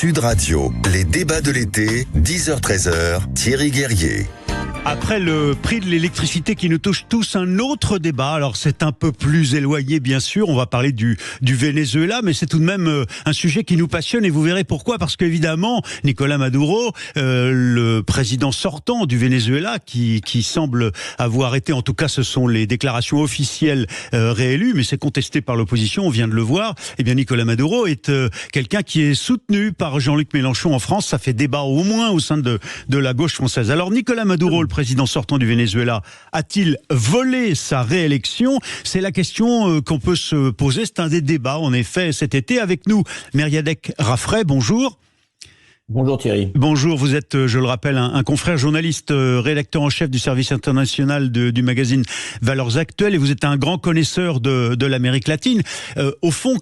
Sud Radio, les débats de l'été, 10h-13h, Thierry Guerrier. Après le prix de l'électricité qui nous touche tous, un autre débat. Alors c'est un peu plus éloigné bien sûr, on va parler du Venezuela, mais c'est tout de même un sujet qui nous passionne et vous verrez pourquoi. Parce qu'évidemment, Nicolás Maduro, le président sortant du Venezuela, qui semble avoir été, en tout cas ce sont les déclarations officielles, réélu, mais c'est contesté par l'opposition, on vient de le voir. Eh bien Nicolás Maduro est quelqu'un qui est soutenu par Jean-Luc Mélenchon en France. Ça fait débat au moins au sein de la gauche française. Alors Nicolás Maduro, le président sortant du Venezuela, a-t-il volé sa réélection? C'est la question qu'on peut se poser. C'est un des débats, en effet, cet été. Avec nous, Mériadec Raffray, bonjour. Bonjour Thierry. Bonjour, vous êtes, je le rappelle, un confrère journaliste, rédacteur en chef du service international du magazine Valeurs Actuelles, et vous êtes un grand connaisseur de l'Amérique latine. Au fond,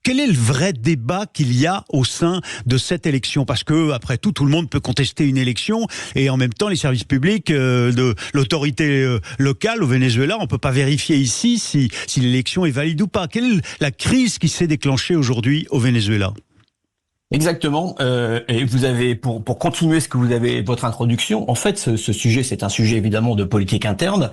quel est le vrai débat qu'il y a au sein de cette élection? Parce que, après tout le monde peut contester une élection et en même temps, les services publics de l'autorité locale au Venezuela, on ne peut pas vérifier ici si l'élection est valide ou pas. Quelle est la crise qui s'est déclenchée aujourd'hui au Venezuela? Exactement. Et vous avez, pour continuer ce que vous avez, votre introduction, en fait, ce sujet, c'est un sujet évidemment de politique interne,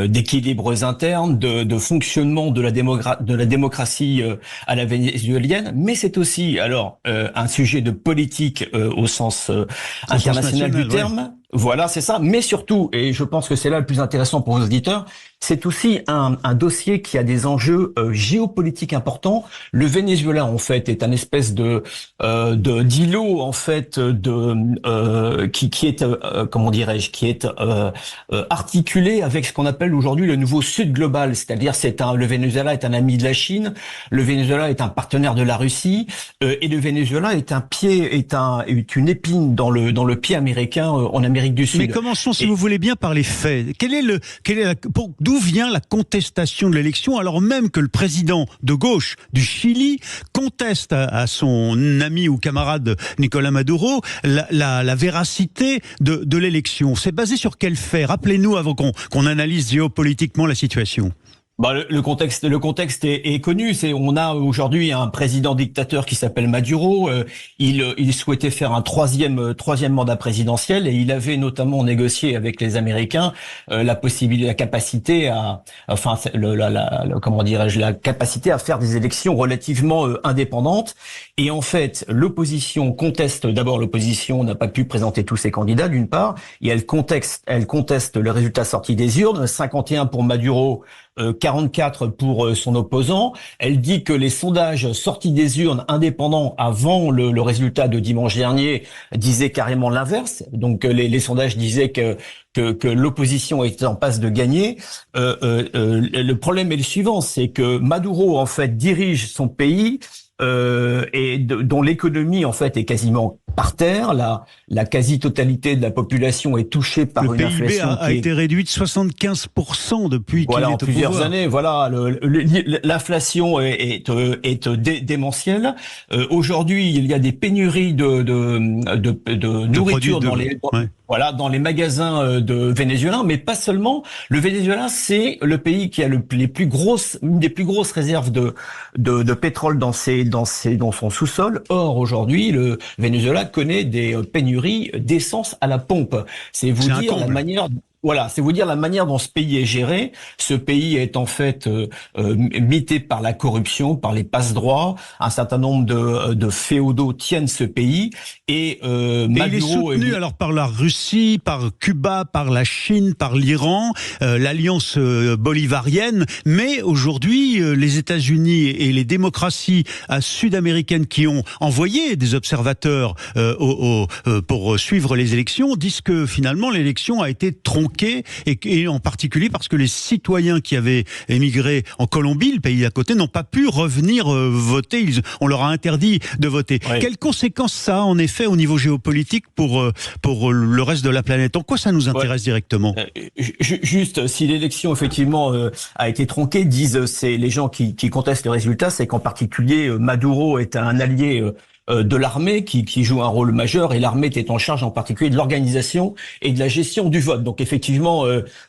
d'équilibres internes, de fonctionnement de la démocratie à la vénézuélienne, mais c'est aussi un sujet de politique au sens international du terme. Ouais. Voilà, c'est ça. Mais surtout, et je pense que c'est là le plus intéressant pour vos auditeurs, c'est aussi un dossier qui a des enjeux géopolitiques importants. Le Venezuela, en fait, est un espèce d'îlot, en fait, qui est comment dirais-je, qui est articulé avec ce qu'on appelle aujourd'hui le nouveau Sud global, c'est-à-dire le Venezuela est un ami de la Chine, le Venezuela est un partenaire de la Russie, et le Venezuela est une épine dans le pied américain en Amérique du Sud. Mais commençons, si vous voulez bien, par les faits. D'où vient la contestation de l'élection, alors même que le président de gauche du Chili conteste à son ami ou camarade Nicolás Maduro la véracité de l'élection? C'est basé sur quel fait? Rappelez-nous avant qu'on analyse géopolitiquement la situation. Le contexte est connu. On a aujourd'hui un président dictateur qui s'appelle Maduro. Il souhaitait faire un troisième mandat présidentiel et il avait notamment négocié avec les Américains la capacité à faire des élections relativement indépendantes. Et en fait, l'opposition conteste. D'abord, l'opposition n'a pas pu présenter tous ses candidats d'une part, et elle conteste le résultat sorti des urnes. 51 pour Maduro. 44 pour son opposant. Elle dit que les sondages sortis des urnes indépendants avant le résultat de dimanche dernier disaient carrément l'inverse. Donc les sondages disaient que l'opposition était en passe de gagner. Le problème est le suivant, c'est que Maduro en fait dirige son pays dont l'économie en fait est quasiment par terre. La quasi-totalité de la population est touchée par une inflation. Le PIB a été réduit de 75% depuis qu'il est au pouvoir. Plusieurs années. Voilà, l'inflation est démentielle. Aujourd'hui, il y a des pénuries de nourriture dans les magasins vénézuéliens, mais pas seulement. Le Venezuela, c'est le pays qui a une des plus grosses réserves de pétrole dans son sous-sol. Or, aujourd'hui, le Venezuela connaît des pénuries d'essence à la pompe. C'est vous dire la manière dont ce pays est géré. Ce pays est en fait mité par la corruption, par les passe-droits. Un certain nombre de féodaux tiennent ce pays. Et Maduro il est soutenu alors par la Russie, par Cuba, par la Chine, par l'Iran, l'alliance bolivarienne. Mais aujourd'hui, les États-Unis et les démocraties sud-américaines qui ont envoyé des observateurs pour suivre les élections disent que finalement l'élection a été tronquée, et en particulier parce que les citoyens qui avaient émigré en Colombie, le pays à côté, n'ont pas pu revenir voter. On leur a interdit de voter. Oui. Quelles conséquences ça a en effet au niveau géopolitique pour le reste de la planète? En quoi ça nous intéresse directement? Juste, si l'élection effectivement a été tronquée, disent les gens qui contestent le résultat, c'est qu'en particulier Maduro est un allié de l'armée qui joue un rôle majeur, et l'armée était en charge en particulier de l'organisation et de la gestion du vote. Donc effectivement,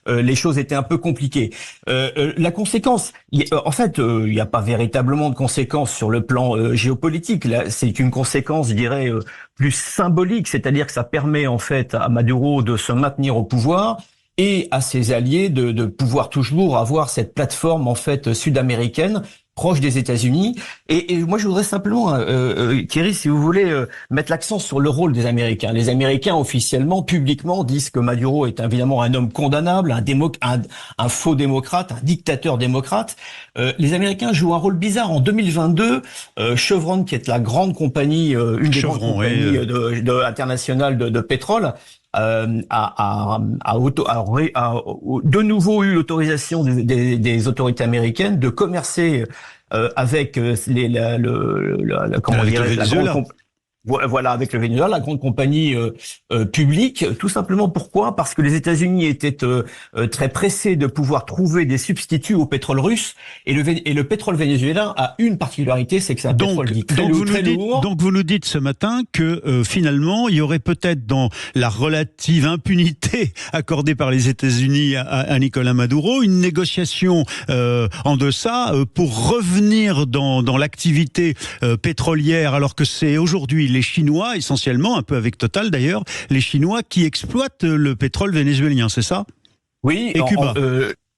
les choses étaient un peu compliquées. La conséquence, en fait, il n'y a pas véritablement de conséquences sur le plan géopolitique. Là, c'est une conséquence, je dirais, plus symbolique, c'est-à-dire que ça permet en fait à Maduro de se maintenir au pouvoir et à ses alliés de pouvoir toujours avoir cette plateforme en fait sud-américaine proche des États-Unis. Et moi, je voudrais simplement, Thierry, si vous voulez, mettre l'accent sur le rôle des Américains. Les Américains, officiellement, publiquement, disent que Maduro est évidemment un homme condamnable, un faux démocrate, un dictateur démocrate. Les Américains jouent un rôle bizarre. En 2022, Chevron, qui est la grande compagnie, une des grandes compagnies internationales de pétrole, a de nouveau eu l'autorisation des autorités américaines de commercer avec avec le Venezuela, la grande compagnie publique. Tout simplement pourquoi ? Parce que les États-Unis étaient très pressés de pouvoir trouver des substituts au pétrole russe, et le pétrole vénézuélien a une particularité, c'est que c'est un pétrole dit très lourd. Donc vous nous dites ce matin que finalement il y aurait peut-être dans la relative impunité accordée par les États-Unis à Nicolás Maduro une négociation en deçà pour revenir dans l'activité pétrolière, alors que c'est aujourd'hui les Chinois, essentiellement, un peu avec Total d'ailleurs, les Chinois qui exploitent le pétrole vénézuélien, c'est ça ? Oui, et Cuba.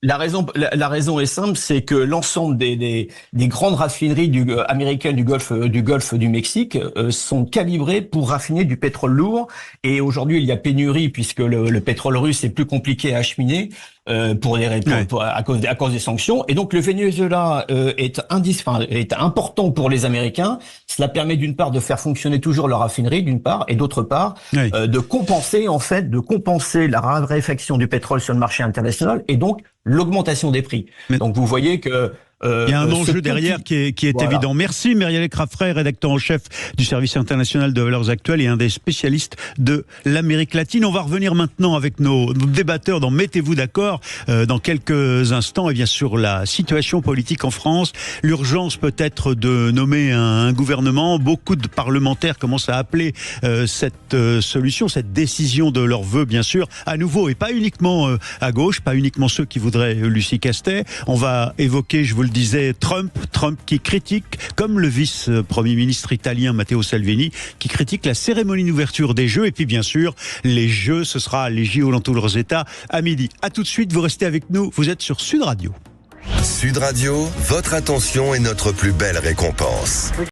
La raison est simple, c'est que l'ensemble des grandes raffineries américaines du Golfe du Mexique sont calibrées pour raffiner du pétrole lourd. Et aujourd'hui, il y a pénurie puisque le pétrole russe est plus compliqué à acheminer à cause des sanctions. Et donc le Venezuela est important pour les Américains. Cela permet d'une part de faire fonctionner toujours leur raffinerie, d'une part, et d'autre part de compenser la raréfaction du pétrole sur le marché international, et donc l'augmentation des prix. Donc vous voyez que il y a un enjeu derrière qui est évident. Merci Merielle Craffray, rédacteur en chef du service international de Valeurs Actuelles et un des spécialistes de l'Amérique latine. On va revenir maintenant avec nos débatteurs dans Mettez-vous d'accord dans quelques instants, et bien sur la situation politique en France, l'urgence peut-être de nommer un gouvernement. Beaucoup de parlementaires commencent à appeler cette solution, cette décision de leur vœu, bien sûr, à nouveau, et pas uniquement à gauche, pas uniquement ceux qui voudraient Lucie Castet. On va évoquer, je vous le disais, Trump qui critique, comme le vice-premier ministre italien Matteo Salvini, qui critique la cérémonie d'ouverture des Jeux. Et puis bien sûr, les Jeux, ce sera les JO dans tous leurs états à midi. À tout de suite, vous restez avec nous, vous êtes sur Sud Radio. Sud Radio, votre attention est notre plus belle récompense.